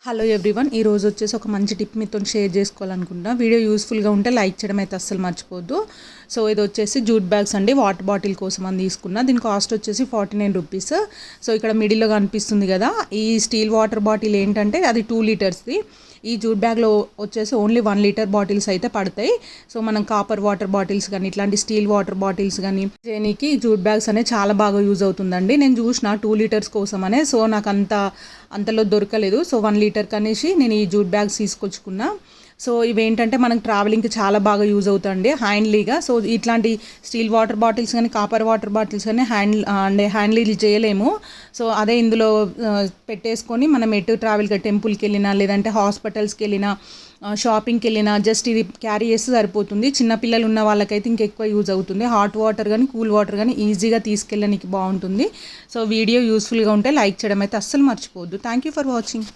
Hello everyone, ఈరోజు వచ్చేసి ఒక మంచి టిప్ మీతో షేర్ చేసుకోవాలనుకుంటున్నా. వీడియో యూస్ఫుల్గా ఉంటే లైక్ చేయడం అయితే అస్సలు మర్చిపోద్దు. సో ఇది వచ్చేసి జూట్ బ్యాగ్స్ అండి, వాటర్ బాటిల్ కోసం అని తీసుకున్నా. దీని కాస్ట్ వచ్చేసి 49 రూపీస్. సో ఇక్కడ మిడిల్లో కనిపిస్తుంది కదా, ఈ స్టీల్ వాటర్ బాటిల్ ఏంటంటే అది 2 లీటర్స్ది. ఈ జూట్ బ్యాగ్లో వచ్చేసి ఓన్లీ 1 లీటర్ బాటిల్స్ అయితే పడతాయి. సో మనం కాపర్ వాటర్ బాటిల్స్ కానీ ఇట్లాంటి స్టీల్ వాటర్ బాటిల్స్ కానీ చేయడానికి జూట్ బ్యాగ్స్ అనేది చాలా బాగా యూజ్ అవుతుందండి. నేను చూసిన 2 లీటర్స్ కోసమనే, సో నాకు అంతలో దొరకలేదు. సో 1 లీటర్ కనేసి నేను ఈ జూట్ బ్యాగ్స్ తీసుకొచ్చుకున్నా. సో ఇవేంటంటే మనకు ట్రావెలింగ్కి చాలా బాగా యూజ్ అవుతుంది హ్యాండ్లీగా. సో ఇట్లాంటి స్టీల్ వాటర్ బాటిల్స్ కానీ కాపర్ వాటర్ బాటిల్స్ కానీ హ్యాండ్లీ చేయలేము. సో అదే ఇందులో పెట్టేసుకొని మనం ఎటు ట్రావెల్గా టెంపుల్కి వెళ్ళినా లేదంటే హాస్పిటల్స్కి వెళ్ళినా షాపింగ్కి వెళ్ళినా జస్ట్ ఇది క్యారీ చేస్తే సరిపోతుంది. చిన్నపిల్లలు ఉన్న వాళ్ళకైతే ఇంకెక్కువ యూజ్ అవుతుంది. హాట్ వాటర్ కానీ కూల్ వాటర్ కానీ ఈజీగా తీసుకెళ్ళడానికి బాగుంటుంది. సో వీడియో యూస్ఫుల్గా ఉంటే లైక్ చేయడం అయితే అస్సలు మర్చిపోవద్దు. Thank you for watching.